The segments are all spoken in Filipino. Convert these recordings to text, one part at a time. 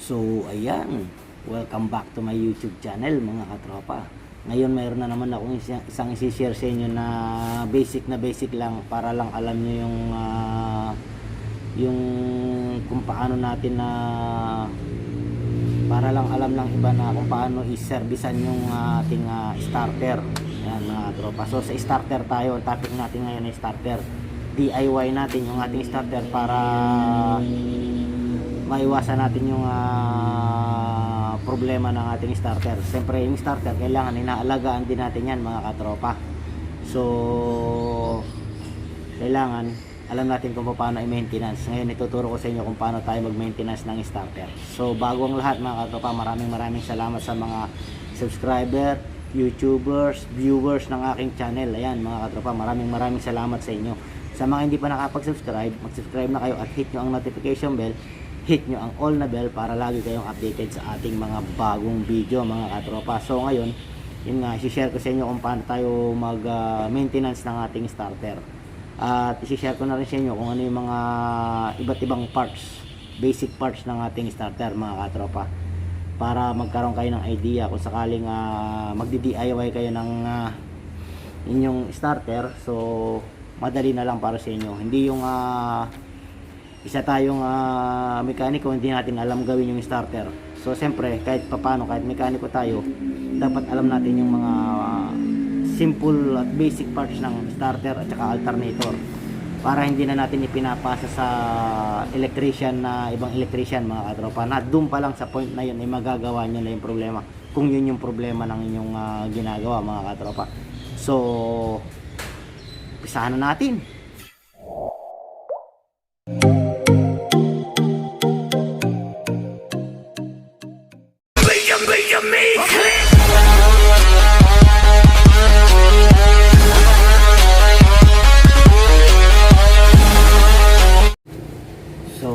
So ayan, welcome back to my YouTube channel mga katropa. Ngayon mayroon na naman akong isang isi-share sa inyo na basic lang para lang alam nyo yung kung paano natin na para lang alam lang iba na kung paano i-servicean yung ating starter. Ayan mga katropa. So sa starter tayo, ang topic natin ngayon ay starter. DIY natin yung ating starter para maiwasan natin yung problema ng ating starter. Siyempre yung starter kailangan inaalagaan din natin yan mga katropa. So kailangan alam natin kung paano i-maintenance. Ngayon ituturo ko sa inyo kung paano tayo mag-maintenance ng starter. So bago ang lahat mga katropa, maraming salamat sa mga subscriber, YouTubers, viewers ng aking channel. Ayan mga katropa, maraming salamat sa inyo. Sa mga hindi pa nakapag-subscribe, mag-subscribe na kayo at hit nyo ang notification bell. Hit nyo ang all na bell para lagi kayong updated sa ating mga bagong video mga katropa. So ngayon, yun nga, isi-share ko sa inyo kung paano tayo mag-maintenance ng ating starter. At isi-share ko na rin sa inyo kung ano yung mga iba't ibang parts, basic parts ng ating starter mga katropa. Para magkaroon kayo ng idea kung sakaling magdi-DIY kayo ng inyong starter. So madali na lang para sa inyo. Hindi yung isa tayong mekaniko, hindi natin alam gawin yung starter. So siyempre kahit papano, kahit mekaniko tayo, dapat alam natin yung mga simple at basic parts ng starter at saka alternator para hindi na natin ipinapasa sa electrician na ibang electrician mga katropa, na doon pa lang sa point na yun ay magagawa nyo na yung problema, kung yun yung problema ng inyong ginagawa mga katropa. So pisahan na natin. So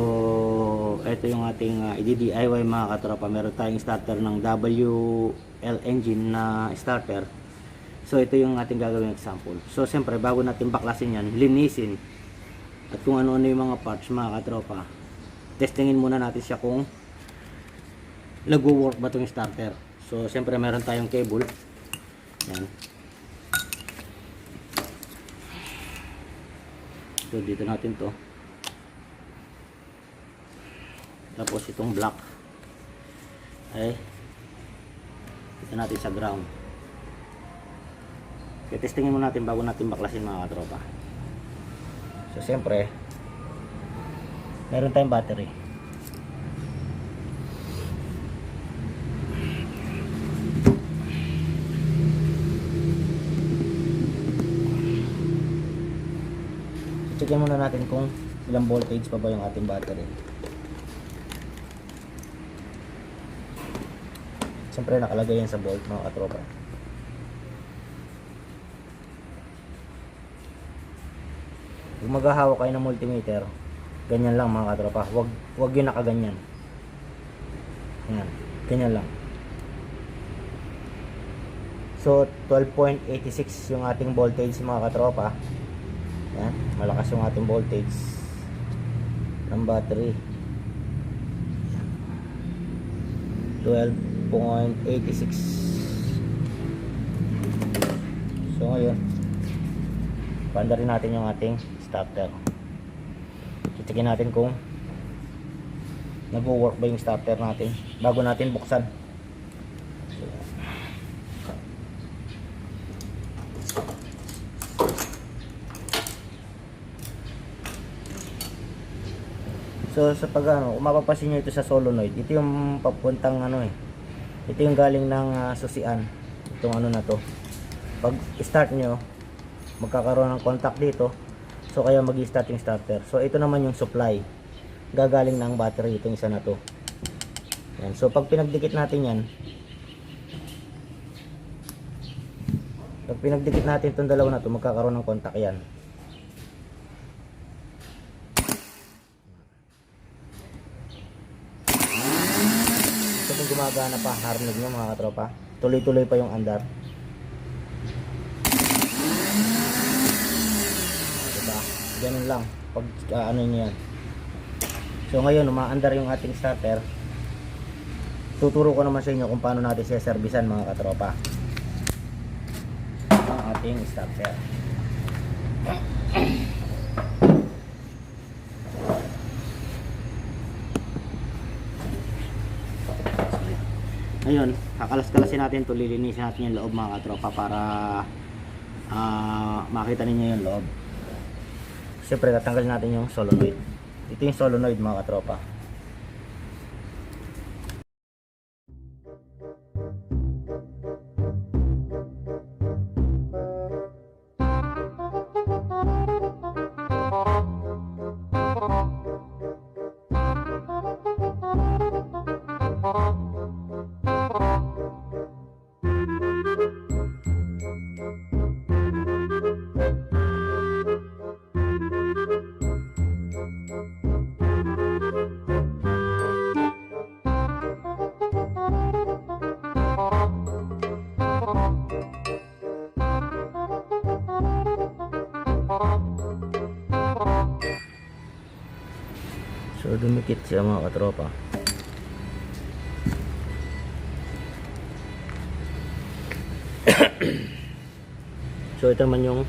ito yung ating i-DIY mga katropa. Meron tayong starter ng WL engine na starter. So ito yung ating gagawing example. So siyempre bago natin baklasin yan, linisin at kung ano-ano yung mga parts mga katropa, testingin muna natin siya kung nag-work ba itong starter. So siyempre meron tayong cable yan. So dito natin to, tapos itong block ay dito natin sa ground. Okay, testingin muna natin bago natin baklasin mga katropa. So siyempre meron tayong battery. Checken muna natin kung ilang voltage pa ba yung ating battery. Siyempre nakalagay yan sa volt mga katropa. Kung maghahawak kayo ng multimeter, ganyan lang mga katropa. Wag yun nakaganyan. Yan, ganyan lang. So 12.86 yung ating voltage mga katropa. Yan, malakas yung ating voltage ng battery. 12.86. So ngayon, paanda rin natin yung ating starter. Check natin kung nag-work ba yung starter natin bago natin buksan. So sa pag kung mapapansin nyo ito sa solenoid, ito yung papuntang Ito yung galing ng susian. Itong ano na to. Pag start nyo, magkakaroon ng contact dito. So kaya mag-start yung starter. So ito naman yung supply. Gagaling ng battery itong isa na to. Yan. So pag pinagdikit natin yan, itong dalawa na to, magkakaroon ng contact yan. So kung gumagana pa, harinig nyo mga katropa, tuloy-tuloy pa yung andar. Diba? Ganun lang pag ano nyo yan. So ngayon umaandar yung ating starter. Tuturo ko naman sa inyo kung paano natin siya servisan mga katropa, ang ating starter. Ngayon kakalas-kalasin natin ito, lilinisin natin yung loob mga katropa para makita ninyo yung loob. Siyempre tatanggalin natin yung solenoid. Ito yung solenoid mga katropa. So dumikit siya mga katropa. So ito naman yung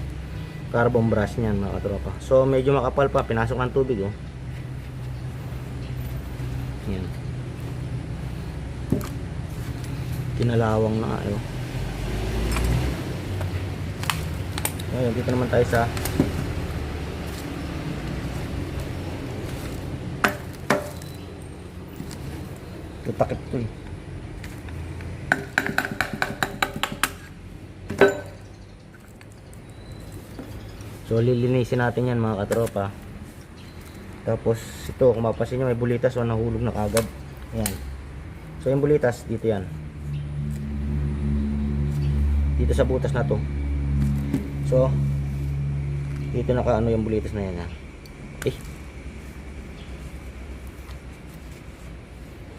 carbon brush niyan mga katropa. So medyo makapal pa, pinasok ng tubig oh. Yan. Kinalawang na ayo. Ngayon dito naman tayo sa takip to eh. So lilinisin natin yan mga katropa. Tapos ito kung mapapansin nyo may bulitas o nahulog na kagad. Ayan. So yung bulitas dito yan, dito sa butas na to. So dito nakaano yung bulitas na yan ha.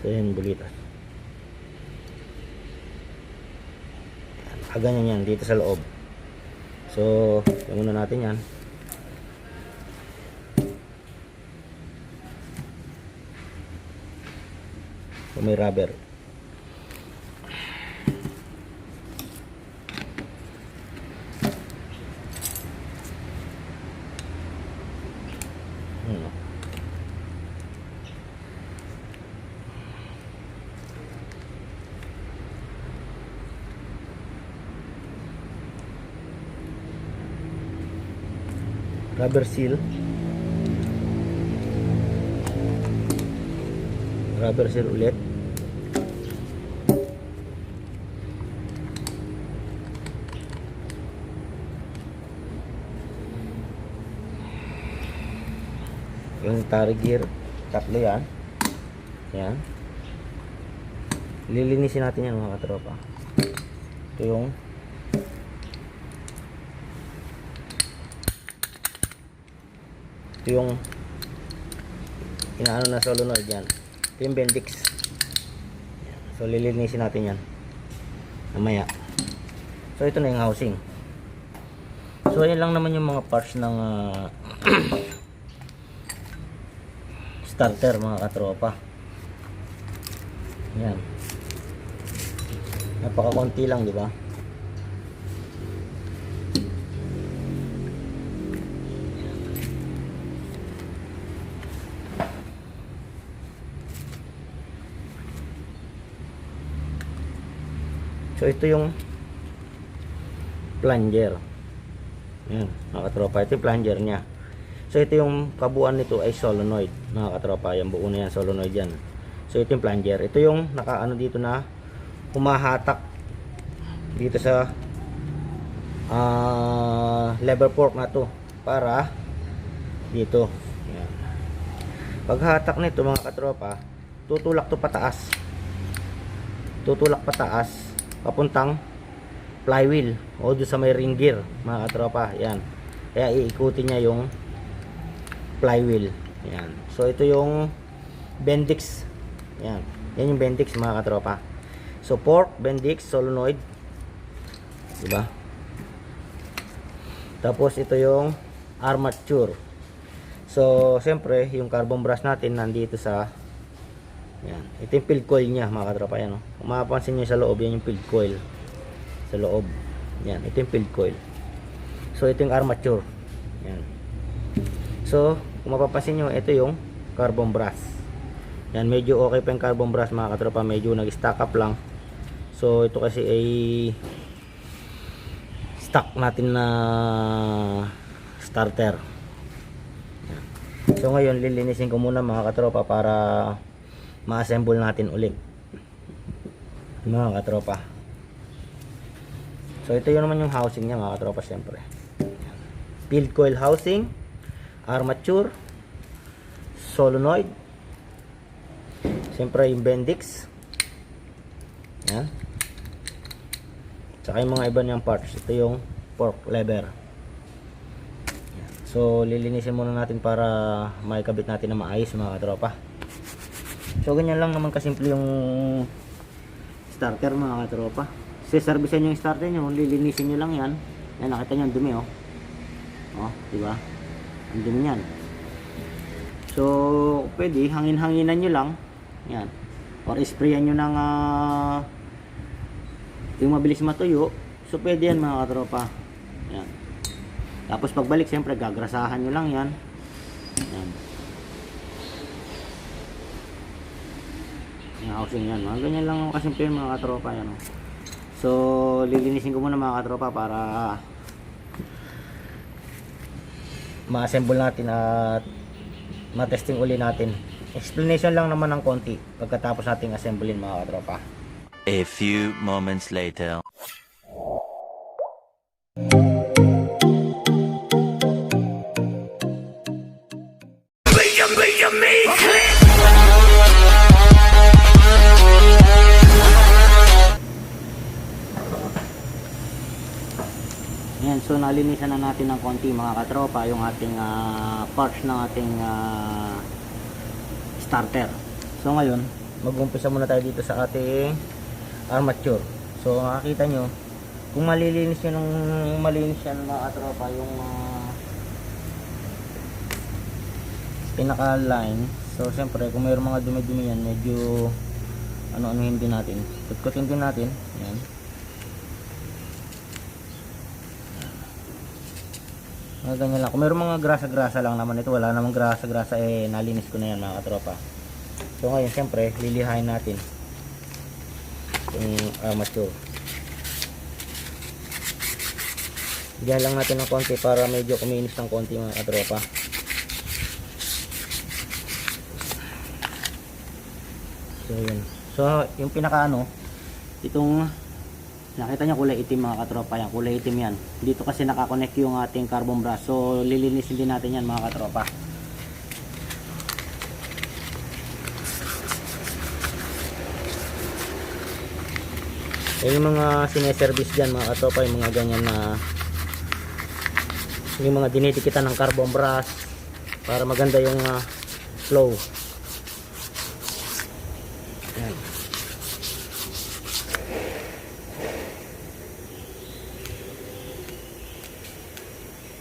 So yun bulitas. Ganyan yan dito sa loob. So yung muna natin yan. So may rubber. Rubber seal ulit. Yung tari gear, tatlo yan. Yan. Lilinisin natin yan mga katropa. Ito yung inaano na solenoid yan. Ito yung Bendix. So lilinisin natin yan mamaya. So ito na yung housing. So ayan lang naman yung mga parts ng starter mga katropa. Yan. Napakakunti lang, di ba? So ito yung plunger. Ayan, mga katropa, ito yung plunger nya. So ito yung kabuuan nito ay solenoid, mga katropa. Yung buo na yan, solenoid yan. So ito yung plunger. Ito yung nakaano dito na humahatak dito sa lever fork na to para dito. Yan. Paghatak nito mga katropa, tutulak to pataas. Tutulak pataas papuntang flywheel o doon sa may ring gear mga katropa. Yan. Kaya iikutin niya yung flywheel. Yan. So ito yung Bendix. Yan. Yan yung Bendix mga katropa. So fork, Bendix, solenoid. Diba? Tapos ito yung armature. So siyempre yung carbon brush natin nandito sa yan. Ito yung field coil niya mga katropa. Yan, oh. Kung mapapansin nyo sa loob, yan yung field coil. Sa loob. Yan. Ito yung field coil. So ito yung armature. Yan. So kung mapapansin nyo, ito yung carbon brush. Yan. Medyo okay pa yung carbon brush mga katropa. Medyo nag-stack up lang. So ito kasi ay stock natin na starter. Yan. So ngayon lilinisin ko muna mga katropa para ma-assemble natin ulit mga katropa. So ito yun naman yung housing niya mga katropa. Siyempre field coil housing, armature, solenoid, siyempre yung Bendix, yan, tsaka yung mga iba niyang parts. Ito yung fork lever. Yan. So lilinisin muna natin para maikabit natin na maayos mga katropa. So ganyan lang naman kasimple yung starter mga katropa. Siservisan yung starter nyo, lilinisin nyo lang yan. Yan, nakita nyo ang dumi oh. Oh, diba? Ang dumi yan. So pwede hangin-hanginan nyo lang. Yan. Or sprayan nyo ng yung mabilis matuyo. So pwede yan mga katropa. Yan. Tapos pagbalik siyempre gagrasahan nyo lang yan. Yan. Yung housing yan, mga ganyan lang kasimple mga katropa yan. So lilinisin ko muna mga katropa para ma-assemble natin at ma-testing uli natin. Explanation lang naman ng konti pagkatapos nating assemblein mga katropa. A few moments later. Yan, so nalinisan na natin ng konti mga katropa yung ating parts ng ating starter. So ngayon, mag-umpisa muna tayo dito sa ating armature. So makikita nyo, kung malilinis nyo ng malinis yan mga katropa yung pinaka line. So siyempre kung mayroong mga dumi-dumi yan, medyo ano-anuhin din natin, kutkutin din natin. Yan. Mga ganyan lang. Kung mayroong mga grasa-grasa lang naman ito, wala namang grasa-grasa, eh nalinis ko na yan mga katropa. So ngayon siyempre lilihain natin yung armature. Diyan lang natin ng konti para medyo kuminis ng konti mga katropa. So yun. So yung pinaka itong nakita nyo kulay itim mga katropa, yan kulay itim yan. Dito kasi nakakonect yung ating carbon brush. So lilinisin din natin yan mga katropa. Yung mga sineservice dyan mga katropa, yung mga ganyan na yung mga dinidikitan ng carbon brush para maganda yung flow. Yan.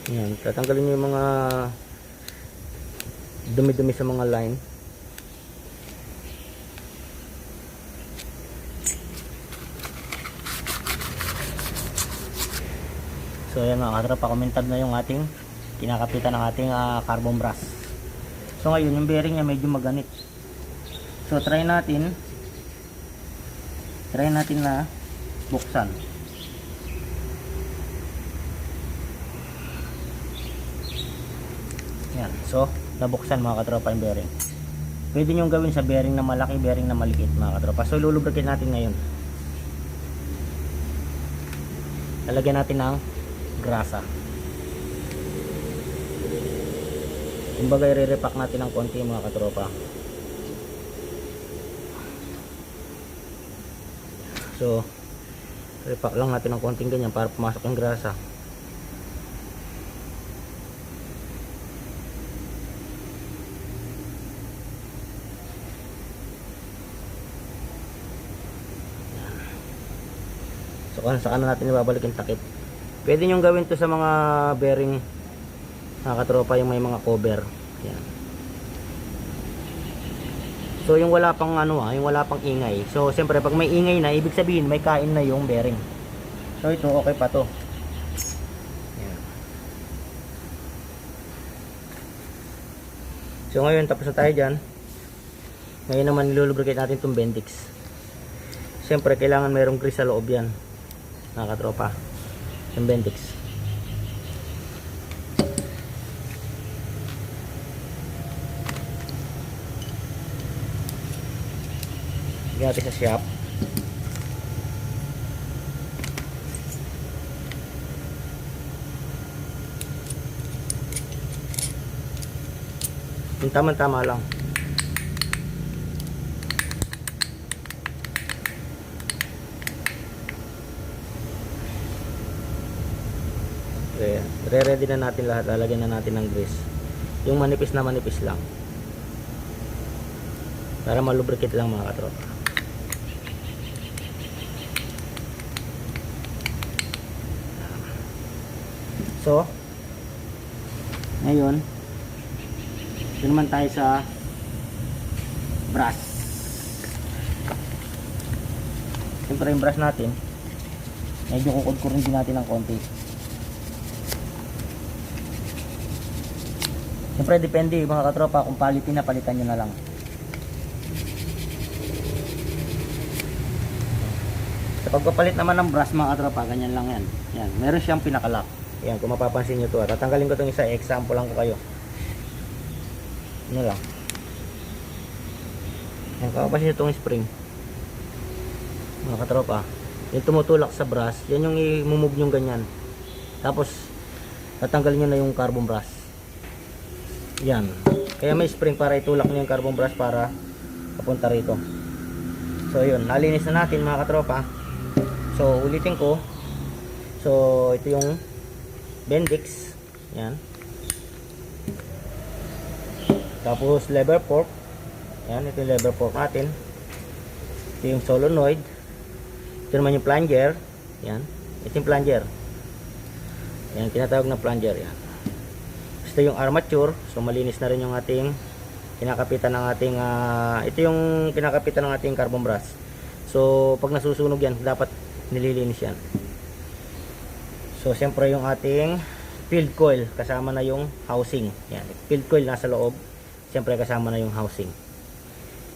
Yan, tatanggalin nyo yung mga dumi-dumi sa mga line. So yan mga katropa, kumintab na yung ating kinakapitan ng ating carbon brush. So ngayon yung bearing niya medyo maganit. So try natin na buksan. Yan. So nabuksan mga katropa yung bearing. Pwede nyo gawin sa bearing na malaki, bearing na maliit mga katropa. So lulubrikin natin ngayon. lalagyan natin ng grasa. Kumbaga i-repack natin ng konti mga katropa. So repack lang natin ng konting ganyan para pumasok yung grasa. So saka na natin ibabalik yung takip. Pwede nyo gawin to sa mga bearing mga katropa, yung may mga cover. Yan. So yung wala pang yung wala pang ingay. So siyempre pag may ingay na, ibig sabihin may kain na yung bearing. So ito okay pa to. Yan. So ngayon tapos na tayo dyan. Ngayon naman nilulubricate natin itong Bendix. Siyempre kailangan mayroong grease sa loob yan mga katropa, yung Bendix. Lagyan natin sa shop. Yung tama-tama lang. Re-ready na natin lahat. Lalagyan na natin ng grease. Yung manipis na manipis lang. Para malubricate lang mga katropa. So, ngayon, ito naman tayo sa brush. Siyempre yung brush natin, medyo kukudkurin din natin ng konti. Siyempre depende mga katropa, kung palitin na, palitan nyo na lang. Sa pagpapalit naman ng brush mga katropa, ganyan lang yan. Yan, meron siyang pinakalock. Yan, kung mapapansin nyo to, tatanggalin ko itong isa, example lang ko kayo. Ano lang. Yan, kung mapapansin nyo itong spring mga katropa, yung tumutulak sa brush, yan yung i-move nyo ganyan. Tapos tatanggalin nyo na yung carbon brush. Yan, kaya may spring para itulak nyo yung carbon brush para papunta rito. So yun, nalinis na natin mga katropa. So ulitin ko. So ito yung Bendix. Yan. Tapos lever fork. Yan, ito yung lever fork natin. Ito yung solenoid. Ito naman yung plunger. Yan, ito yung plunger. Yan, tinatawag na plunger. Yan. Ito yung armature. So malinis na rin yung ating kinakapitan ng ating ito yung kinakapitan ng ating carbon brush. So pag nasusunog yan, dapat nililinis yan. So siyempre yung ating field coil, kasama na yung housing. Yan, field coil nasa loob, siyempre kasama na yung housing.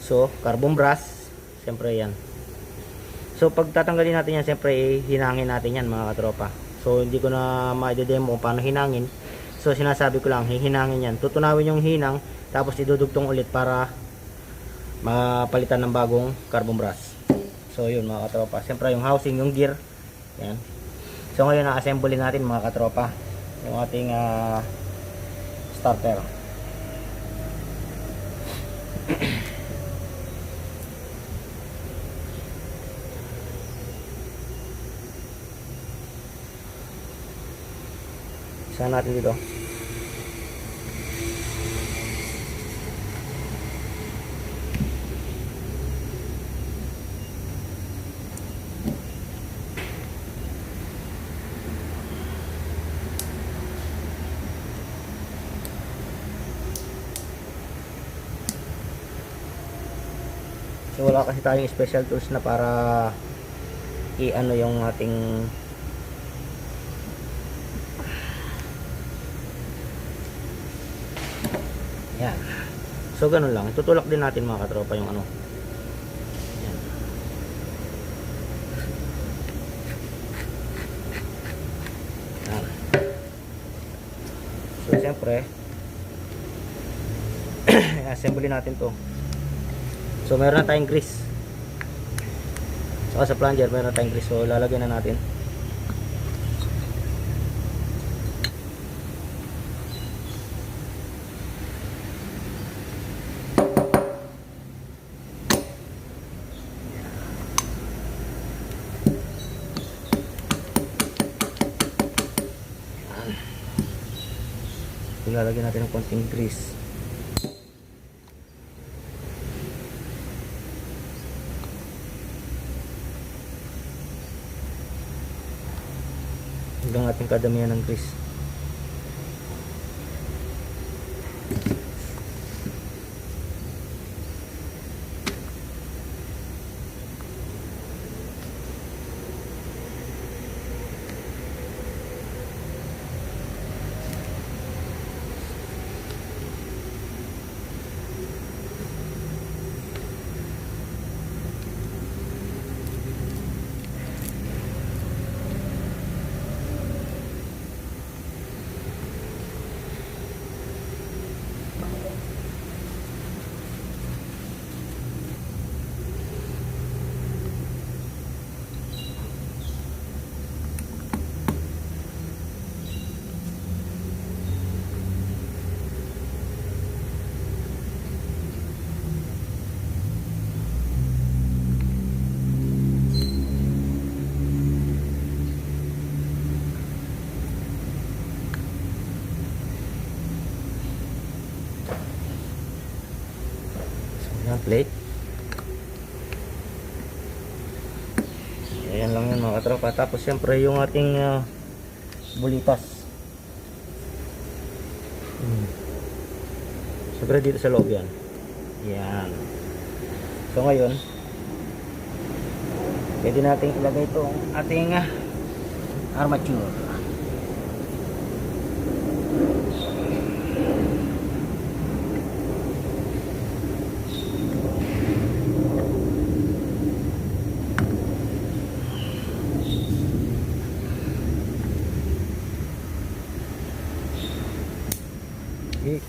So carbon brush, siyempre yan. So pag tatanggalin natin yan, siyempre hinangin natin yan mga katropa. So hindi ko na ma-demo paano hinangin. So sinasabi ko lang, hihinangin yan. Tutunawin yung hinang, tapos idudugtong ulit para mapalitan ng bagong carbon brush. So yun mga katropa. Siyempre yung housing, yung gear. Yan. So ngayon na-assemble natin mga katropa yung ating starter. Isa natin dito. So wala kasi tayong special tools na para i-ano yung ating yan. So ganun lang. Tutulak din natin mga katropa yung ano. Yan. Yan. So siyempre assemble natin to. So meron na tayong grease. So sa plunger meron na tayong grease. So lalagyan na natin. lalagyan natin ng konting grease. Hanggang ating kadamihan ng grease. Yan, plate. Ayan lang yan mga katropa. Tapos syempre yung ating bulitas. Syempre dito sa loob yan. Yan. So ngayon, pwede natin ilagay itong ating armature. Okay.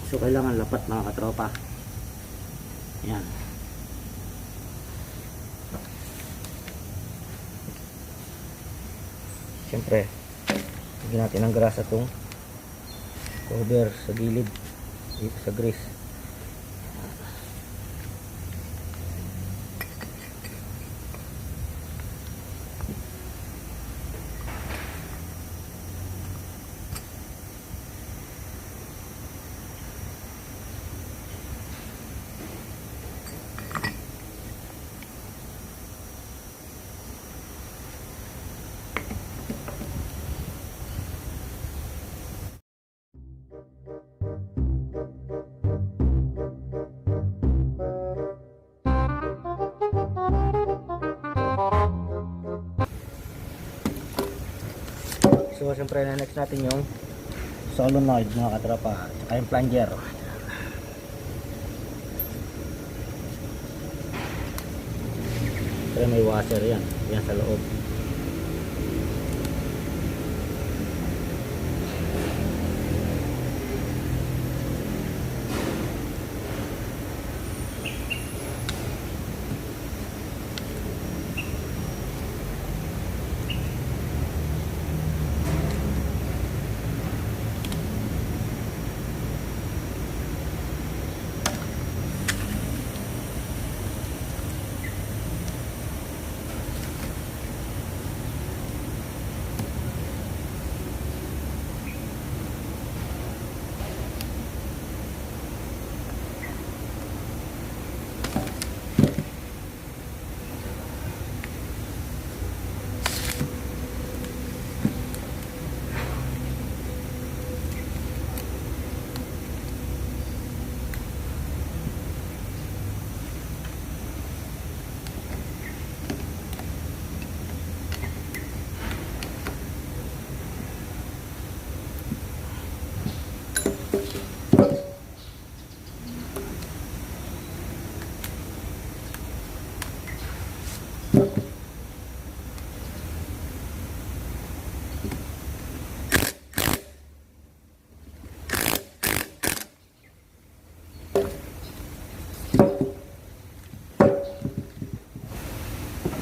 So kailangan lapat mga katropa. Yan. Siyempre, lagyan natin ng grasa itong cover sa gilid dito sa grease. So siyempre na next natin yung solenoid mga katropa, tsaka yung plunger. Pero may washer yan sa loob.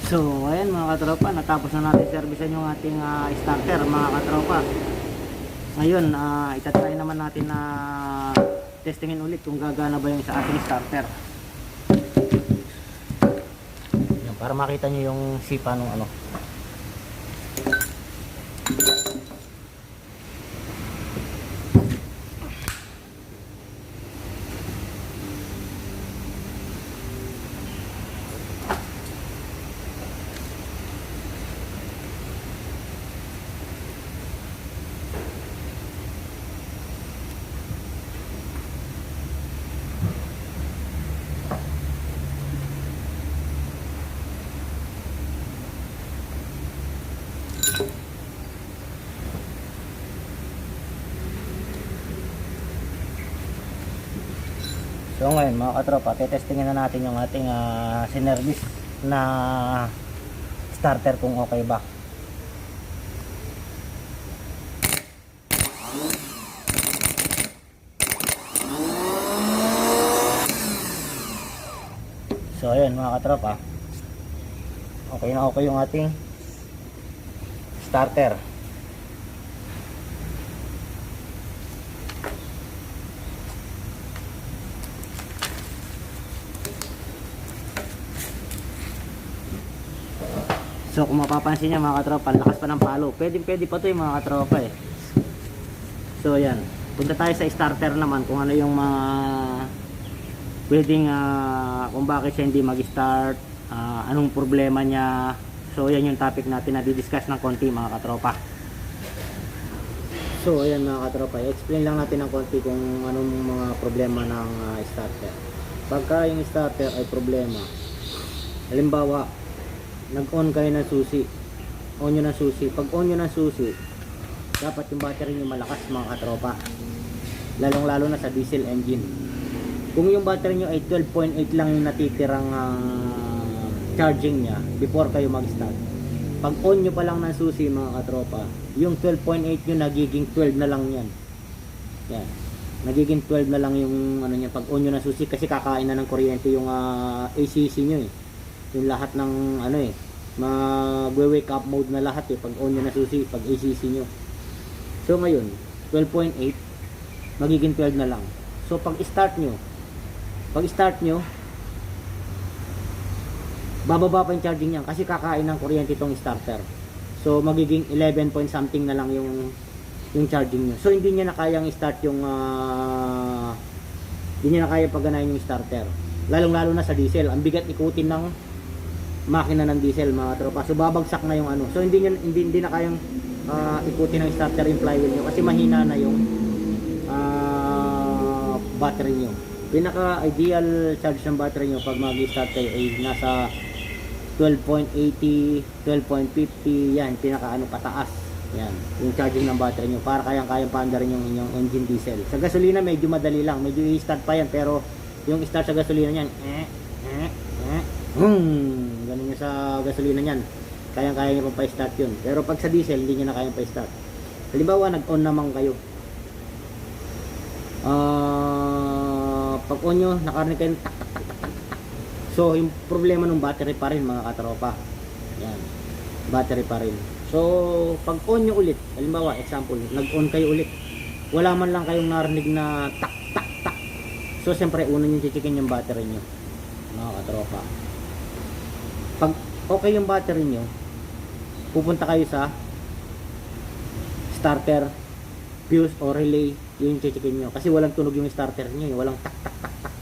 So ayan mga katropa, natapos na natin servicean yung ating starter mga katropa. Ngayon itatry naman natin na testingin ulit kung gagana ba yung sa ating starter. Yan, para makita nyo yung sipa ng ano. So ngayon mga katropa, tetestingin na natin yung ating sinervis na starter kung okay ba. So ayun mga katropa, okay na okay yung ating starter. So kung mapapansin nyo mga katropa, lakas pa ng palo. Pwede pa to yung mga katropa eh. So ayan, punta tayo sa starter naman kung ano yung mga pwedeng kung bakit siya hindi mag-start, anong problema niya. So ayan yung topic natin na di-discuss ng konti mga katropa. So ayan mga katropa, explain lang natin ng konti kung anong mga problema ng starter. Pagka yung starter ay problema, halimbawa nag-on kayo ng susi, on nyo ng susi. Pag on nyo ng susi, dapat yung battery nyo malakas mga katropa, lalong lalo na sa diesel engine. Kung yung battery nyo ay 12.8 lang yung natitirang charging nya before kayo mag-start, pag on nyo pa lang ng susi mga katropa, yung 12.8 nyo nagiging 12 na lang yan. Yan, nagiging 12 na lang yung ano nya pag on nyo ng susi, kasi kakain na ng kuryente yung ACC nyo eh. Yung lahat ng ano eh, magwe-wake up mode na lahat eh pag on nyo na susi, pag ACC nyo. So ngayon 12.8 magiging 12 na lang. So pag start nyo bababa pa yung charging niyan kasi kakain ng kuryente itong starter. So magiging 11 point something na lang yung charging nyo. So hindi niya na kayang start yung hindi niya na kaya pagganahin yung starter, lalong lalo na sa diesel. Ang bigat ikutin ng makina ng diesel mga tropa. So babagsak na yung ano. So hindi na kayang ikutin ng starter yung flywheel nyo kasi mahina na yung battery nyo. Pinaka ideal charge ng battery nyo pag mag-start kayo ay nasa 12.80, 12.50, yan, pinaka ano pataas. Yan, yung charging ng battery nyo para kayang paanda rin yung inyong engine diesel. Sa gasolina medyo madali lang, medyo i-start pa yan, pero yung start sa gasolina niyan ganun yung sa gasolina niyan, kaya niya pa i-start yun. Pero pag sa diesel hindi niya na kayang pa-start. Halimbawa nag-on naman kayo, pag on nyo nakarinig kayo tak tak tak tak tak, so yung problema ng battery pa rin mga katropa. Yan, battery pa rin. So pag on nyo ulit, halimbawa example nag-on kayo ulit, wala man lang kayong narinig na tak tak tak, so siyempre una nyo chichikin yung battery nyo mga katropa. Pag okay yung battery nyo, pupunta kayo sa starter, fuse o relay, yun yung chichikin nyo kasi walang tunog yung starter nyo, walang tak tak tak tak.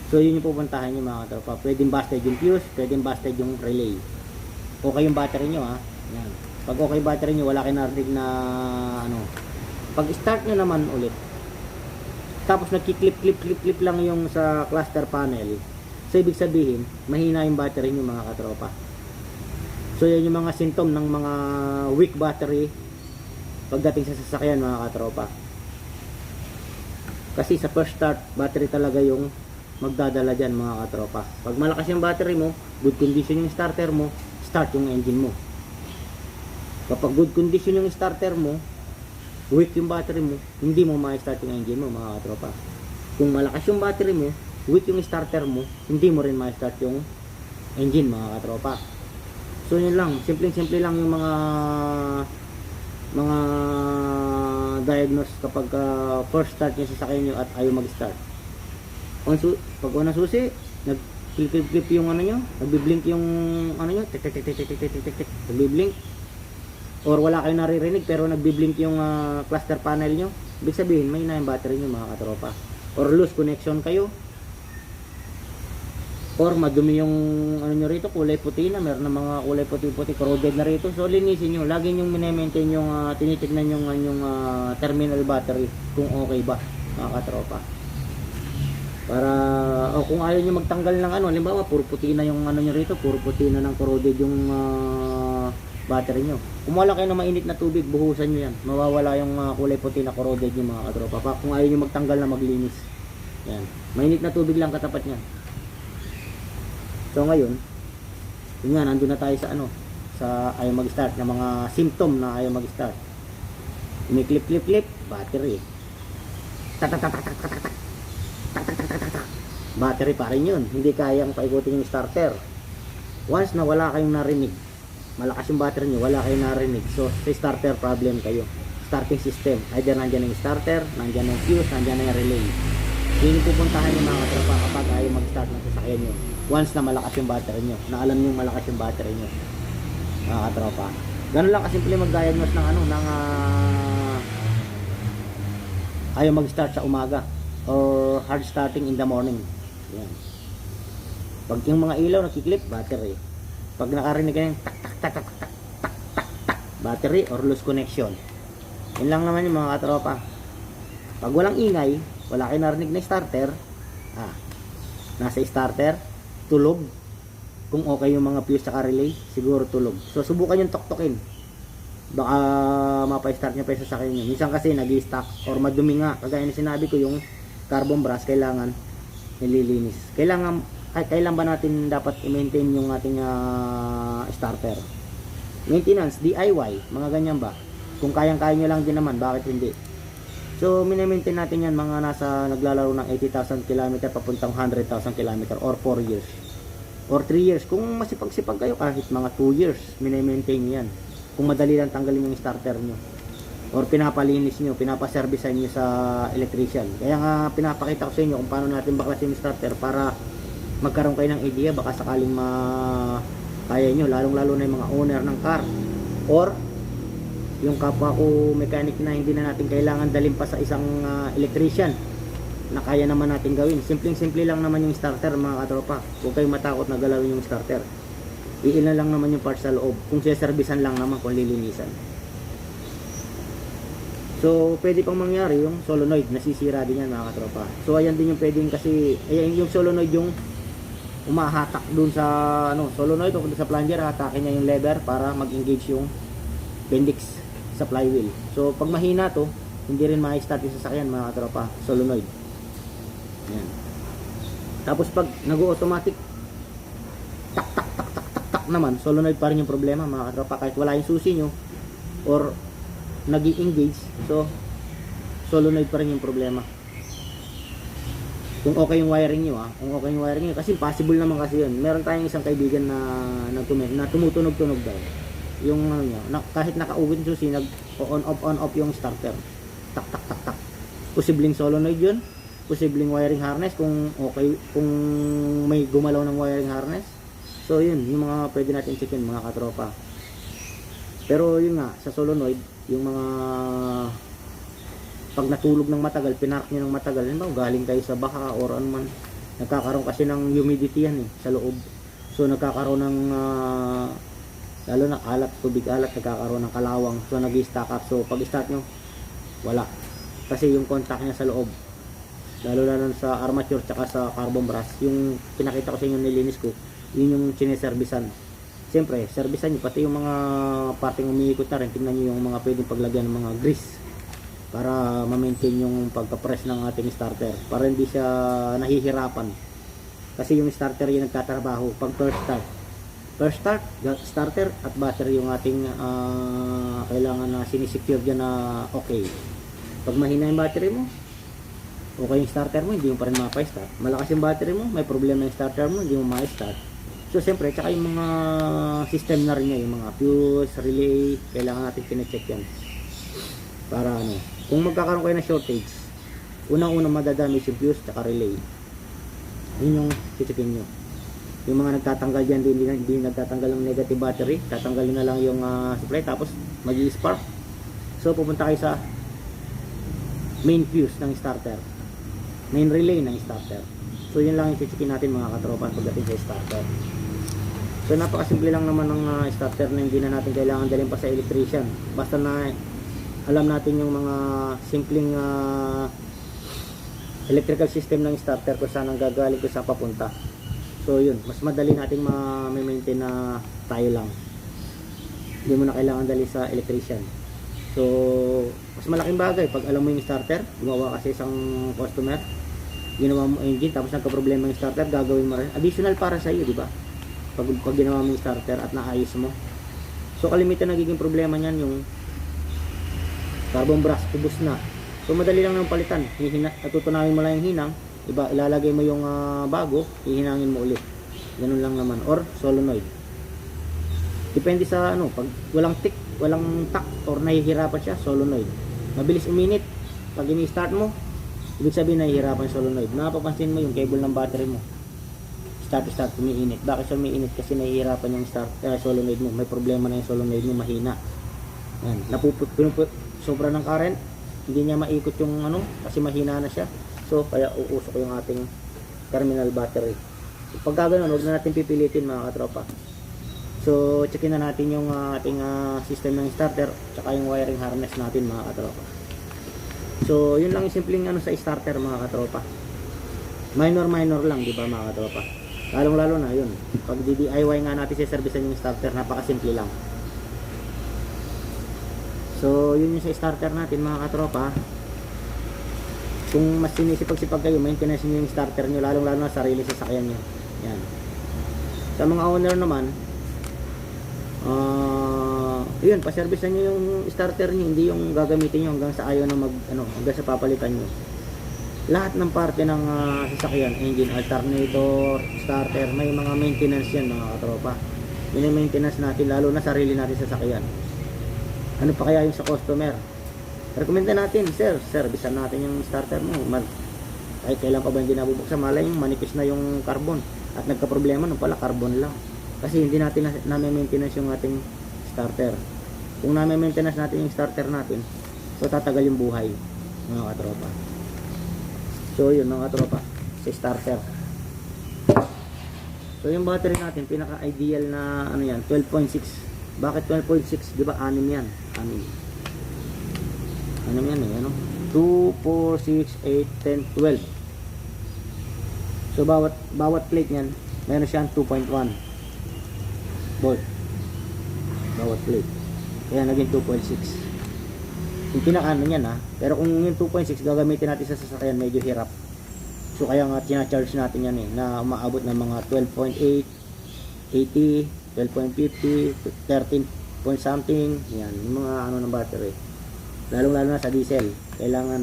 So yun yung pupuntahan nyo mga katropa. Pwedeng busted yung fuse, pwedeng busted yung relay. Okay yung battery nyo ha. Yan. Pag okay yung battery nyo, wala kayo narinig na ano. Pag start nyo naman ulit, tapos nagki-clip lang yung sa cluster panel, so ibig sabihin mahina yung battery nyo mga katropa. So yan yung mga symptom ng mga weak battery pagdating sa sasakyan mga katropa. Kasi sa first start, battery talaga yung magdadala dyan mga katropa. Pag malakas yung battery mo, good condition yung starter mo, start yung engine mo. Kapag good condition yung starter mo, weak yung battery mo, hindi mo ma-start yung engine mo mga katropa. Kung malakas yung battery mo, weak yung starter mo, hindi mo rin ma-start yung engine mga katropa. So yun lang, simple lang yung mga mag-diagnose kapag first start yung sasakyan nyo at ayaw mag-start. Pag unang susi, nag-clip yung ano nyo, nagbiblink yung ano nyo, tik, nagbiblink. Or wala kayong naririnig pero nagbiblink yung cluster panel nyo, ibig sabihin may na yung battery nyo mga katropa. Or loose connection kayo, or madumi yung ano nyo rito, kulay puti na, meron na mga kulay puti-puti, corroded na rito. So linisin nyo, lagi nyo mine-maintain yung tinitignan yung terminal battery kung okay ba mga katropa. Para kung ayaw nyo magtanggal ng ano, halimbawa puro puti na yung ano nyo rito, puro puti na ng corroded yung battery nyo. Kung wala kayo ng mainit na tubig, buhusan nyo yan, mawawala yung kulay puti na corroded yung mga katropa. Kung ayaw nyo magtanggal na maglinis, yan, mainit na tubig lang katapat nyan. So ngayon, yun nga, nandun na tayo sa ano, sa ayaw mag-start, na mga symptom na ayaw mag-start. May clip, battery. Battery pa rin yun, hindi kayang paikutin yung starter. Once na wala kayong narinig, malakas yung battery nyo, wala kayong narinig, so sa starter problem kayo. Starting system, either nandyan yung starter, nandyan yung fuse, nandyan yung relay. Yun yung pupuntahan yung mga katropa kapag ayaw mag-start ng sasakyan nyo. Once na malakas yung battery nyo, na alam nyo malakas yung battery nyo mga katropa. Ganun lang kasimple mag-diagnose ng ano, ng ayaw mag-start sa umaga or hard starting in the morning. Yan. Pag yung mga ilaw nakiklip, battery. Pag nakarinig kayo tak tak tak tak tak tak tak tak, battery or loose connection. Yun lang naman yung mga katropa. Pag walang ingay, wala kayo narinig na starter, nasa starter, tulog. Kung okay yung mga fuse sa relay, siguro tulog. So subukan yung tuktukin, baka mapa-start nyo pa yung sasakyan nyo. Minsan kasi nag-i-stack or madumi nga, kagaya na sinabi ko, yung carbon brass kailangan nililinis. Kailan ba natin dapat i-maintain yung ating starter? Maintenance, DIY, mga ganyan ba? Kung kayang-kaya nyo lang din naman, bakit hindi? So, mini-maintain natin yan mga nasa naglalaro ng 80,000 km papuntang 100,000 km or 4 years. Or 3 years. Kung masipag-sipag kayo, kahit mga 2 years, mini-maintain yan. Kung madali lang tanggalin yung starter nyo. Or pinapalinis nyo, pinapaservicean nyo sa electrician. Kaya nga, pinapakita ko sa inyo kung paano natin baklasin yung starter para magkaroon kayo ng idea, baka sakaling kaya nyo, lalong-lalo na yung mga owner ng car or yung kapwa ko mechanic na hindi na natin kailangan dalhin pa sa isang electrician, na kaya naman natin gawin. Simpleng-simple lang naman yung starter mga katropa. Huwag kayong matakot na galawin yung starter. Iilan lang naman yung parts sa loob. Kung siservisan lang naman, kung lilinisan. So, pwede pang mangyari yung solenoid, nasisira din yan mga katropa. So, ayan din yung pwedeng kasi, ayan yung solenoid yung umahatak dun sa solenoid o sa plunger, hatakin niya yung lever para mag-engage yung bendix sa flywheel. So pag mahina to, hindi rin ma-start yung sasakyan mga katropa, solenoid. Yan. Tapos pag nag-automatic tak tak tak tak tak tak naman, solenoid pa rin yung problema mga katropa, kahit wala yung susi nyo or nag-i-engage, so solenoid pa rin yung problema. Kung okay yung wiring nyo, kung okay yung wiring nyo, kasi possible naman kasi yun. Meron tayong isang kaibigan na tumutunog-tunog daw yung kahit naka-uwin susi, nag-on off yung starter, tak tak tak tak. Posibleng solenoid yun, posibleng wiring harness kung okay, kung may gumalaw ng wiring harness. So yun, yung mga pwede natin checkin mga katropa. Pero yun nga, sa solenoid, yung mga pag natulog ng matagal, pinark nyo ng matagal, galing kayo sa baha or ano man, nagkakaroon kasi ng humidity yan sa loob. So nagkakaroon ng lalo na alat, tubig alat, nagkakaroon ng kalawang, so nag-i-stack up. So pag start nyo, wala, kasi yung contact niya sa loob, lalo sa armature tsaka sa carbon brass, yung pinakita ko sa inyo, nilinis ko, yun yung sineservisan. Siyempre, servisan nyo pati yung mga parting umiikot na rin. Tingnan nyo yung mga pwedeng paglagyan ng mga grease para ma-maintain yung pagka-press ng ating starter, para hindi siya nahihirapan, kasi yung starter yung nagtatrabaho pag first start, starter at battery yung ating kailangan na sinisecure dyan na okay. Pag mahina yung battery mo, okay yung starter mo, hindi mo pa rin mapa-start. Malakas yung battery mo, may problema yung starter mo, hindi mo ma-start. So siyempre, tsaka yung mga system na rin niya, yung mga fuse, relay, kailangan natin pina-check yan. Para ano, kung magkakaroon kayo ng shortage, unang-unang madadamage yung fuse tsaka relay. Yun yung chichikin nyo. Yung mga nagtatanggal dyan, hindi nagtatanggal ng negative battery, tatanggalin na lang yung supply, tapos mag-i-spark. So pupunta kayo sa main fuse ng starter, main relay ng starter. So yun lang yung chichikin natin mga katropa pagdating sa starter. So napakasimple lang naman ng starter na hindi na natin kailangan dalhin pa sa electrician. Basta na alam natin yung mga simpleng electrical system ng starter kung saan ang gagaling, kung saan papunta. So yun, mas madali nating ma-maintain na tayo lang. Hindi mo na kailangan dali sa electrician. So mas malaking bagay pag alam mo yung starter. Gumawa kasi isang customer, ginawa mo engine tapos nagka-problema yung starter, gagawin mo rin. Additional para sa iyo, di ba? Pag ginawa mo yung starter at naayos mo. So kalimitan nagiging problema niyan yung carbon brush, ubos na. So madali lang ng palitan. Tutunawin mo lang yung hinang, iba ilalagay mo yung bago, hihinangin mo ulit. Ganun lang naman, or solenoid. Depende sa ano, pag walang tick, walang tak or nahihirapan siya, solenoid. Mabilis uminit. Pag ini-start mo, ibig sabihin nahihirapan solenoid. Napapansin mo yung cable ng battery mo. Start umiinit. Bakit siya umiinit? Kasi nahihirapan yung solenoid mo. May problema na yung solenoid mo, mahina. Yan, sobra ng current, hindi niya maikot yung ano kasi mahina na siya. So kaya uusok yung ating terminal battery. Pag ganoon, huwag na natin pipilitin mga katropa. So checkin na natin yung ating system ng starter tsaka yung wiring harness natin mga katropa. So yun lang yung simpleng ano sa starter mga katropa. Minor lang, di ba mga katropa? Lalong na yun. Pag DIY nga natin sa servicean yung starter, napakasimple lang. So yun yung sa starter natin mga katropa. Kung mas sinisipag-sipag kayo, maintenance nyo yung starter nyo, lalong na sarili sasakyan nyo. Yan. Sa mga owner naman, yun, paservicean nyo yung starter nyo, hindi yung gagamitin nyo hanggang sa ayaw na hanggang sa papalitan nyo. Lahat ng parte ng sasakyan, engine, alternator, starter, may mga maintenance yan mga katropa. Yun yung maintenance natin, lalo na sarili natin sasakyan. Ano pa kaya yung sa customer? Recommenda natin, servicean natin yung starter mo. Kahit kailan pa ba hindi nabubuksan, malay yung manipis na yung carbon at nagka-problema nung pala carbon lang. Kasi hindi natin na-maintenance yung ating starter. Kung na-maintenance natin yung starter natin, so tatagal yung buhay mga katropa. So yun mga katropa, sa starter. So yung battery natin, pinaka-ideal na ano yan, 12.6. Bakit 12.6? Di ba 6 yan? 6. Ano yan eh, ano? 2, 4, 6, 8, 10, 12. So bawat plate niyan, meron siyang 2.1 volt. Bawat plate. Kaya naging 2.6. Yung pinaka-ano niyan ha. Pero kung yung 2.6 gagamitin natin sa sasakyan, medyo hirap. So kaya nga tina-charge natin yan eh, na umaabot ng mga 12.8, 80, 12.50, 13 point something. Yan, yung mga ano ng battery. Lalo na sa diesel, kailangan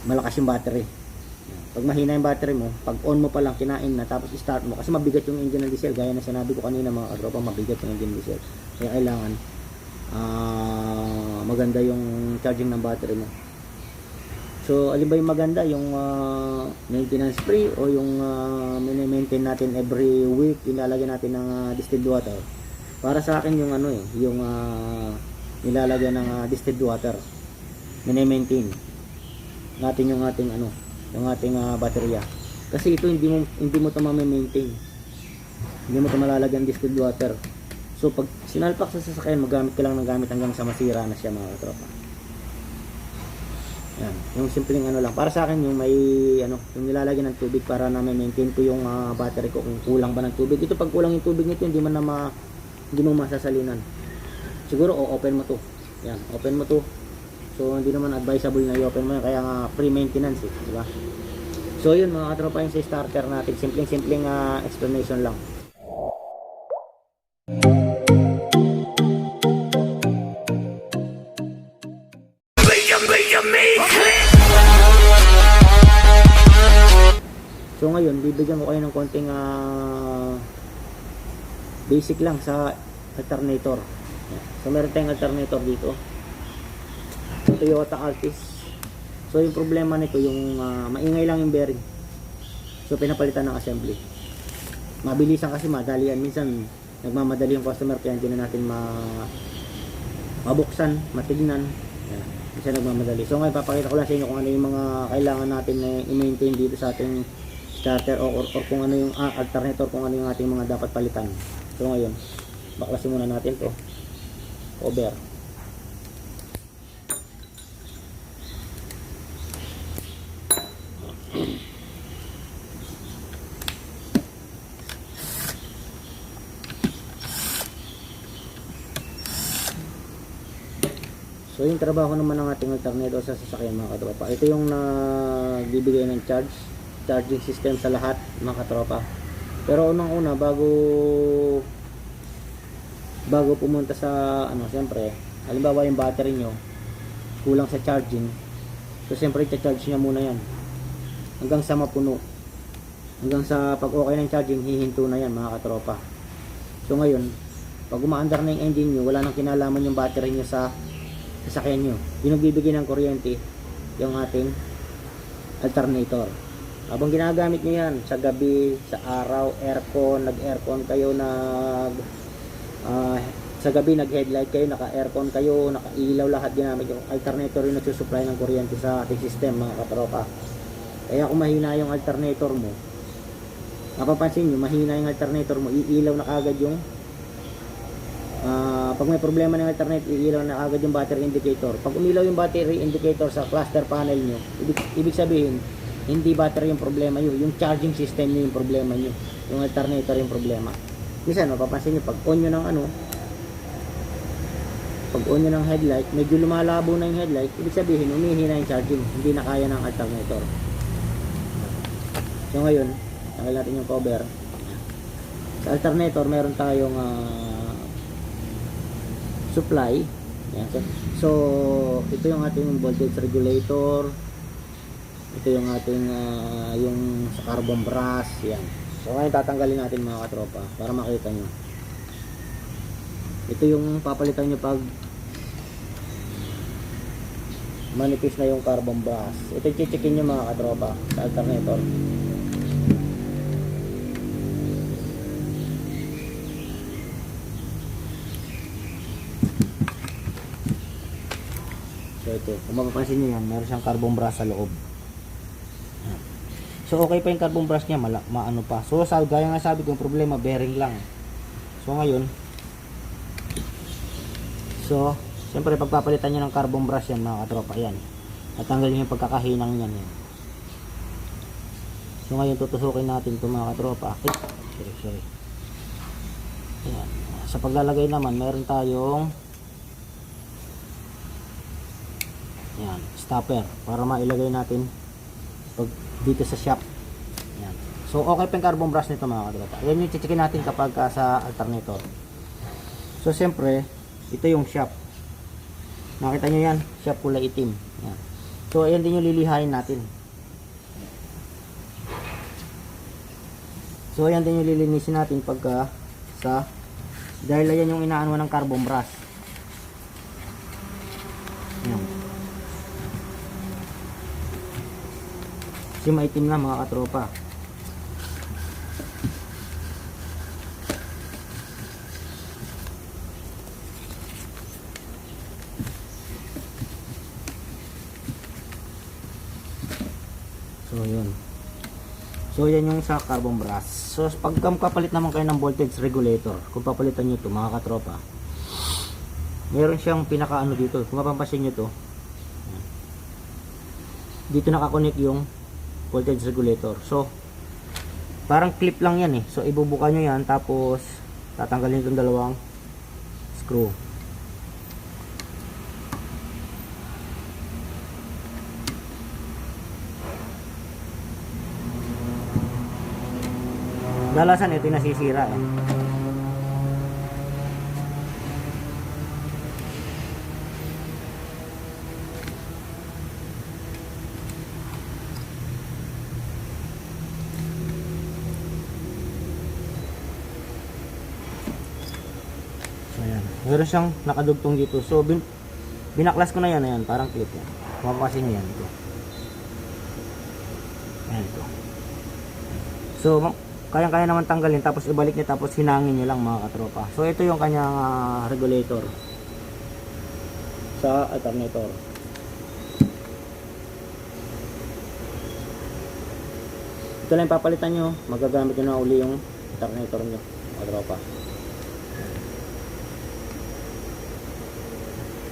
malakas yung battery. Pag mahina yung battery mo, pag on mo pa lang, kinain na, tapos start mo, kasi mabigat yung engine ng diesel, gaya na sinabi ko kanina mga katropa, mabigat yung engine ng diesel. Kaya kailangan maganda yung charging ng battery mo. So alin ba yung maganda, yung maintenance free o yung mini-maintain natin every week, ilalagay natin ng distilled water? Para sa akin yung ano eh, yung nilalagyan ng distilled water, mini-maintain natin yung ating ano, yung ating baterya. Kasi ito hindi mo ito ma-maintain, hindi mo ito malalagyan distilled water. So pag sinalpak sa sasakyan, magamit ka lang ng gamit hanggang sa masira na siya mga katropa. Yan, yung simpleng ano lang. Para sa akin yung may ano, yung nilalagyan ng tubig para na ma-maintain ko yung battery ko kung kulang ba ng tubig. Ito pag kulang yung tubig nito, hindi mo masasalinan. Siguro open mo to. Yan, open mo to. So hindi naman advisable na i-open mo yan, kaya nga free maintenance eh, di ba? So yun mga katropa, yung sa starter natin, simpleng explanation lang. So ngayon, bibigyan ko kayo ng konting basic lang sa alternator. Yan. So meron tayong alternator dito. Toyota Altis. So yung problema nito yung maingay lang yung bearing. So pinapalitan ng assembly. Mabilisan kasi madali yan. Minsan nagmamadali yung customer kaya hindi na natin mabuksan, matignan. Yan. Minsan nagmamadali. So ngayon papakita ko lang sa inyo kung ano yung mga kailangan natin na i-maintain dito sa ating starter or kung ano yung alternator, kung ano yung ating mga dapat palitan. So ngayon baklasin muna natin to cover. So yung trabaho naman ng ating alternator sa sasakyan mga katropa, ito yung nagbibigay ng charging system sa lahat mga katropa. Pero unang-una bago pumunta sa siyempre, halimbawa yung battery nyo kulang sa charging, so siyempre i-charge nyo muna yan hanggang sa mapuno, hanggang sa pag okay ng charging hihinto na yan mga katropa. So ngayon pag umaandar na yung engine nyo, wala nang kinalaman yung battery nyo sa sasakyan nyo. Yung nagbibigay ng kuryente yung ating alternator. Habang ginagamit nyo yan sa gabi, sa araw, aircon, nag-aircon kayo, sa gabi nag-headlight kayo, naka-aircon kayo, naka-ilaw, lahat ginamit yung alternator yung nagsusupply ng kuryente sa ating system mga katropa. Kaya kung mahina yung alternator mo, mapapansin nyo, mahina yung alternator mo, iilaw na kagad yung pag may problema ng alternator, iilaw na agad yung battery indicator. Pag umilaw yung battery indicator sa cluster panel nyo, ibig sabihin hindi battery yung problema nyo, yung charging system nyo yung problema nyo, yung alternator yung problema. Minsan mapapansin nyo pag on nyo ng headlight, medyo lumalabo na yung headlight, ibig sabihin umihina yung charging, hindi na kaya ng alternator. So ngayon tanggal natin yung cover. Sa alternator meron tayong supply. Yan. So ito yung ating voltage regulator, ito yung ating yung sa carbon brass. Yan. So ngayon tatanggalin natin mga katropa para makita nyo. Ito yung papalitan nyo pag manipis na yung carbon brass. Ito i-checkin nyo mga katropa sa alternator. So ito, kung mapapansin nyo yan, meron siyang carbon brass sa loob. So okay pa yung carbon brass niya, maano pa. So gaya nga sabi ko, yung problema bearing lang. So ngayon, so siyempre pagpapalitan nyo ng carbon brass yan mga katropa, yan. Natanggalin yung pagkakahinang yan. So ngayon tutusukin natin ito mga katropa. Sorry. Ayan. Sa paglalagay naman, meron tayong yan, stopper para mailagay natin pag dito sa shop. Yan. So okay pa yung carbon brass nito mga katropa. Yan yung checkin natin kapag sa alternator. So siyempre ito yung shop. Nakita nyo yan, shop kulay itim. Yan. So ayan din yung lilihain natin. So ayan din yung lilinisin natin pagka dahil ayan yung inaano ng carbon brass. Yan. Kasi maitim na mga katropa. So yun. So yan yung sa carbon brass. So pag kapalit naman kayo ng voltage regulator, kung papalitan nyo ito mga katropa, meron siyang pinakaano dito. Kung mapapansin nyo ito, dito nakakonect yung voltage regulator. So parang clip lang yan So ibubuka nyo yan, tapos tatanggalin itong dalawang screw. Dalasan ito yung nasisira So ayan. Meron siyang nakadugtong dito. So binaklas ko na yan, ayan, parang clip yan. Mapapasin nyo yan, ito. Ayan, ito. So kayang-kaya naman tanggalin, tapos ibalik niya, tapos hinangin nyo lang mga katropa. So ito yung kanyang regulator sa alternator. Ito lang papalitan nyo, magagamit nyo na uli yung alternator nyo mga katropa.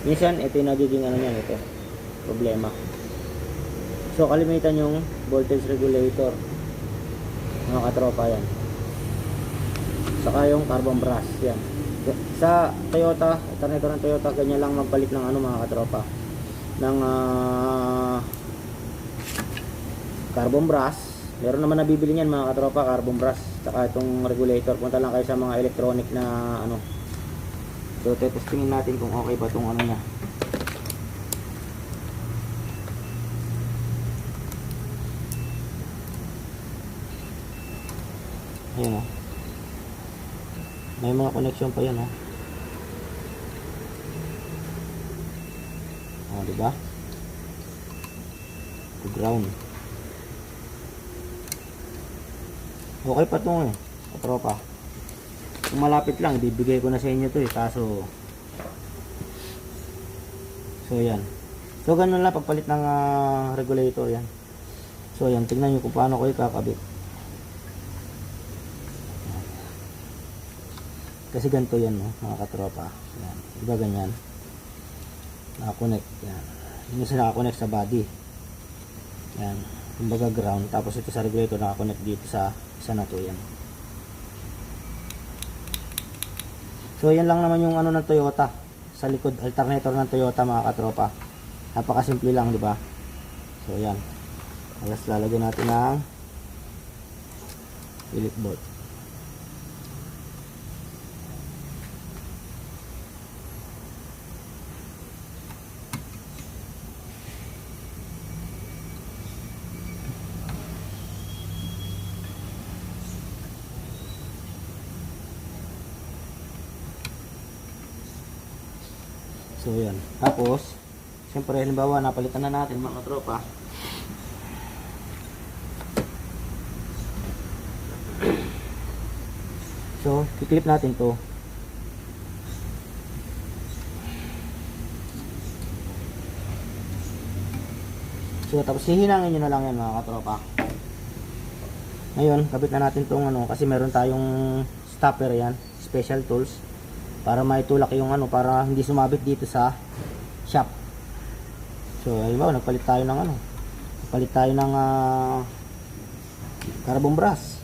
Minsan ito yung nagiging ano yan, ito problema. So kalimitan yung voltage regulator mga katropa, yan. Saka yung carbon brass, yan. Sa Toyota, alternator ng Toyota, ganyan lang magpalit ng ano mga katropa, ng carbon brass. Meron naman nabibili niyan mga katropa, carbon brass. Saka itong regulator, punta lang kayo sa mga electronic na ano. So testingin natin kung okay ba itong ano niya. Ayan, oh. May mga connection pa yan, oh. Oh, diba? To ground. Okay pa itong katropa. Kung malapit lang, ibibigay ko na sa inyo to kaso so yan. So ganun lang pagpalit ng regulator, yan. So yan, tingnan nyo kung paano ko ikakabit. Kasi ganito yan, no, mga katropa. Yan. Diba ganyan? Nakakonect. Yan. Yun yung nakakonect sa body. Yan. Kumbaga ground. Tapos ito sa regulator nakakonect dito sa isa na to. Yan. So yan lang naman yung ano ng Toyota. Sa likod, alternator ng Toyota mga katropa. Napakasimple lang, di ba? So yan. Alas lalagyan natin ng Philip bolt. So yan. Tapos siyempre halimbawa napalitan na natin mga tropa. So i-clip natin to. So tapos hihinangin nyo na lang yan mga katropa. Ngayon kabit na natin tong ano, kasi meron tayong stopper yan, special tools, para maitulak yung ano, para hindi sumabit dito sa shop. So halimbawa nagpalit tayo ng ano, nagpalit tayo ng carbon brass.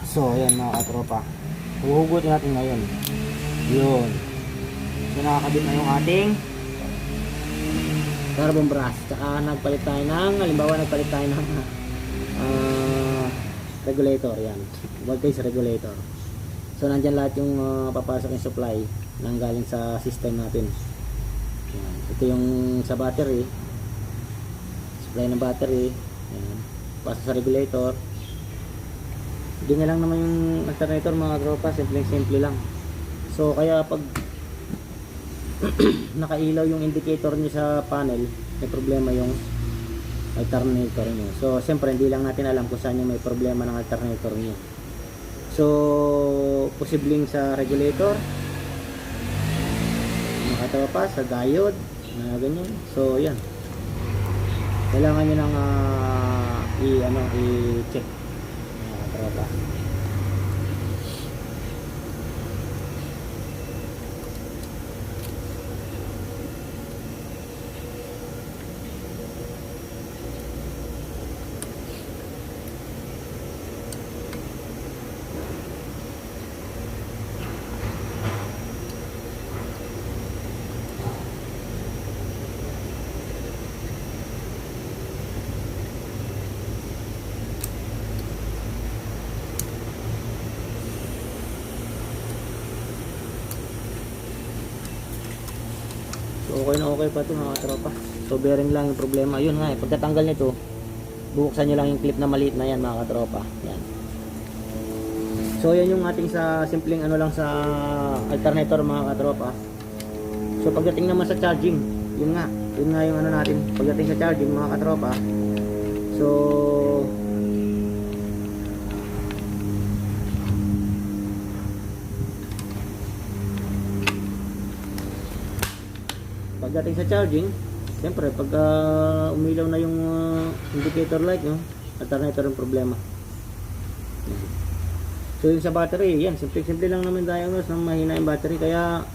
So ayan mga katropa, huhugutin natin ngayon yun. So nakakabit na yung ating carbon brass. Tsaka nagpalit tayo ng, halimbawa nagpalit tayo ng regulator, yan, voltage regulator. So nandyan lahat yung papasok yung supply nang galing sa system natin. Yan. Ito yung sa battery, supply ng battery, yan, pasok sa regulator. Ganyan lang naman yung alternator mga tropa, simple lang. So kaya pag nakailaw yung indicator nyo sa panel, may problema yung alternator nyo. So siyempre hindi lang natin alam kung saan yung may problema ng alternator nyo. So posibleng sa regulator, mga tropa, sa diode, na ganyan. So yan, kailangan nyo nang i-check mga tropa. okay na okay pa ito mga katropa. So bearing lang yung problema. Yun nga pagkatanggal nito, bubuksan nyo lang yung clip na maliit na yan mga katropa. Yan. So yan yung ating sa simpleng ano lang sa alternator mga katropa. So pagdating naman sa charging, yun nga yung ano natin pagdating sa charging mga katropa. So pagdating sa charging, siyempre pag umilaw na yung indicator light, no, alternator yung problema. So yung sa battery, yan, simple lang naman diagnose ng mahina yung battery. Kaya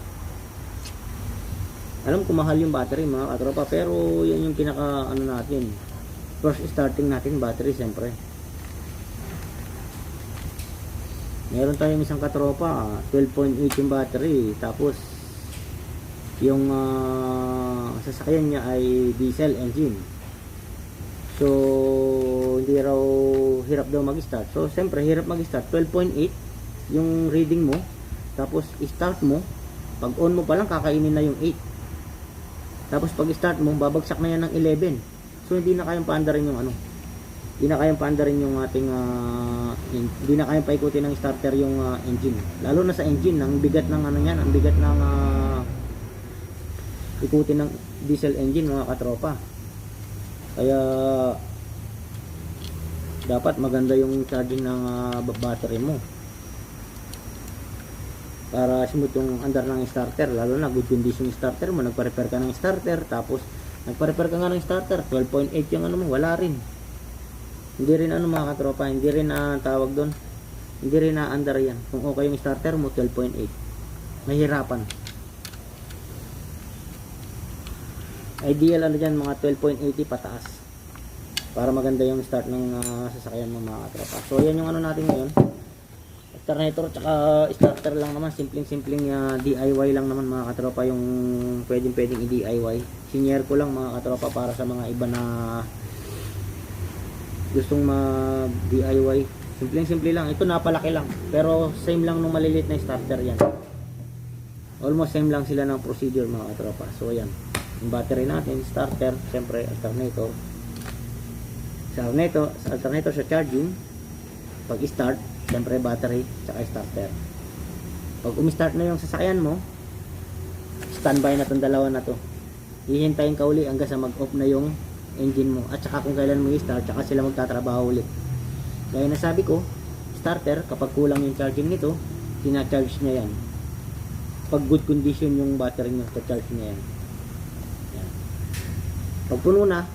alam ko mahal yung battery mga katropa, pero yan yung pinaka ano natin, first starting natin battery. Siyempre meron tayong isang katropa 12.8 yung battery, tapos yung sasakyan niya ay diesel engine. So hindi raw hirap daw mag-start. So siyempre hirap mag-start. 12.8 yung reading mo, tapos start mo, pag on mo pa lang kakainin na yung 8. Tapos pag start mo, babagsak na yan ng 11. So hindi na kayang paandarin yung ano, hindi na kayang paandarin yung ating hindi na kayang paikutin ng starter yung engine. Lalo na sa engine, ang bigat ng ano yan, ang bigat ng ikutin ng diesel engine mga katropa. Kaya dapat maganda yung charging ng battery mo para smooth yung andar ng starter. Lalo na good condition yung starter mo, nagpa-repair ka ng starter, tapos nagpa-repair ka nga ng starter 12.8 yung ano mo, wala rin. Hindi rin ano mga katropa, hindi rin tawag doon, hindi rin andar yan. Kung okay yung starter mo 12.8, mahirapan. Ideal ano dyan mga 12.80 pataas para maganda yung start ng sasakyan mo mga katropa. So yan yung ano natin ngayon, alternator tsaka starter lang naman, simpleng DIY lang naman mga katropa, yung pwedeng i-DIY. Senior ko lang mga katropa para sa mga iba na gustong mag DIY. Simple lang, ito napalaki lang, pero same lang nung maliliit na starter yan. Almost same lang sila ng procedure mga katropa. So yan yung battery natin, starter, siyempre alternator. Sa alternator sa charging, pag start, siyempre battery, tsaka starter. Pag umi-start na yung sasakyan mo, standby na tong dalawa na to. Hihintayin ka uli hanggang sa mag-off na yung engine mo, at saka kung kailan mo i-start, tsaka sila magtatrabaho ulit. Kaya nasabi ko, starter, kapag kulang yung charging nito, tina-charge niya yan. Pag good condition yung battery nyo, ta-charge niya yan. Pag puno na,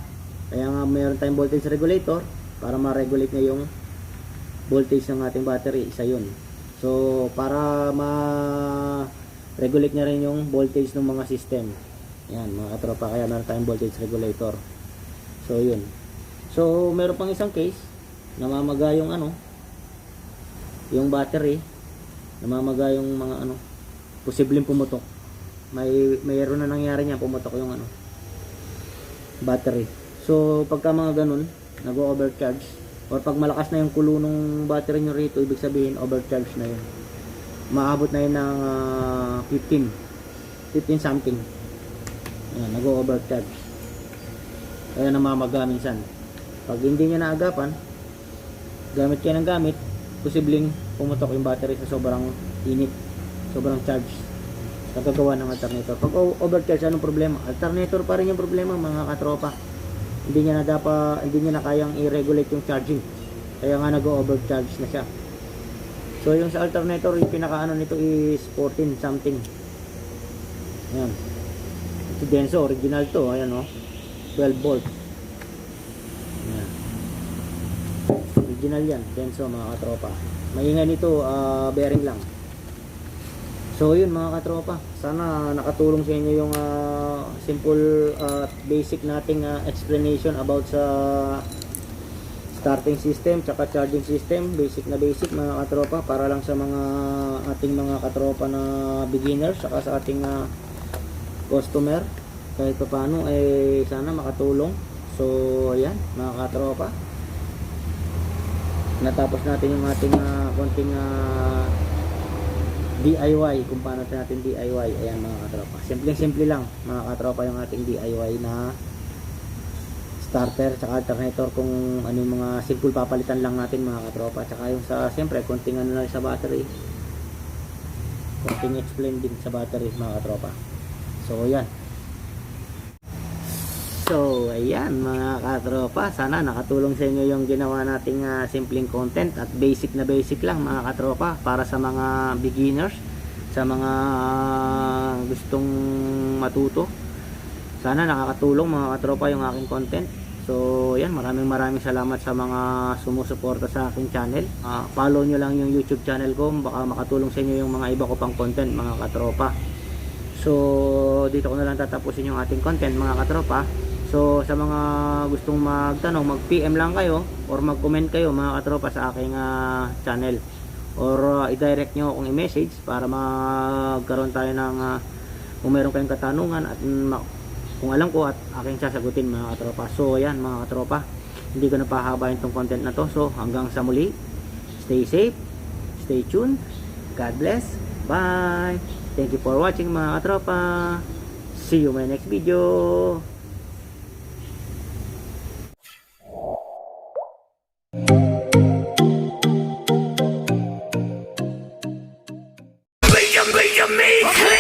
kaya nga mayroon tayong voltage regulator para ma-regulate niya yung voltage ng ating battery, isa yun. So para ma-regulate niya rin yung voltage ng mga system, yan mga katropa, kaya meron tayong voltage regulator. So yun. So meron pang isang case, namamaga yung ano, yung battery, namamaga yung mga ano, posibleng pumutok. Mayroon na nangyari niya, pumutok yung ano, battery. So pagka mga ganun, nag-overcharge, or pag malakas na yung kulo ng battery nyo rito, ibig sabihin overcharge na yun. Maabot na yun ng 15 something. Ayan, nag-overcharge. Kaya namamaga minsan. Pag hindi nyo naagapan, gamit kayo ng gamit, posibleng pumutok yung battery sa sobrang init, sobrang charge. Nagagawa ng alternator. Pag overcharge, anong problema? Alternator pa rin yung problema mga katropa. Hindi niya na kayang i-regulate yung charging. Kaya nga nag-overcharge na siya. So yung sa alternator, yung pinakaano nito is 14 something. Ayan. Ito Denso, original to. Ayan o. 12 volt. Ayan. Original yan. Denso mga katropa. Maingay nito, bearing lang. So yun mga katropa, sana nakatulong sa inyo yung simple basic nating explanation about sa starting system tsaka charging system. Basic mga katropa, para lang sa mga ating mga katropa na beginners tsaka sa ating customer. Kahit pa paano eh sana makatulong. So ayan mga katropa, natapos natin yung ating konting DIY, kung paano natin DIY. Ayan mga katropa, simple lang mga katropa yung ating DIY na starter tsaka alternator, kung ano yung mga simple papalitan lang natin mga katropa. Tsaka yung sa, siyempre konting ano lang sa battery, konting explain din sa battery mga katropa. So yan. So ayan mga katropa, sana nakatulong sa inyo yung ginawa nating simpleng content at basic lang mga katropa, para sa mga beginners, sa mga gustong matuto. Sana nakakatulong mga katropa yung aking content. So yan, maraming salamat sa mga sumusuporta sa aking channel. Follow nyo lang yung YouTube channel ko, baka makatulong sa inyo yung mga iba ko pang content mga katropa. So dito ko na lang tatapusin yung ating content mga katropa. So sa mga gustong magtanong, mag-PM lang kayo or mag-comment kayo mga katropa sa aking channel, or i-direct nyo akong i-message para magkaroon tayo ng kung meron kayong katanungan at kung alam ko at aking sasagutin mga katropa. So ayan mga katropa, hindi ko na pahabain tong content na to. So hanggang sa muli, stay safe, stay tuned, God bless, bye, thank you for watching mga katropa, see you in my next video. Bring me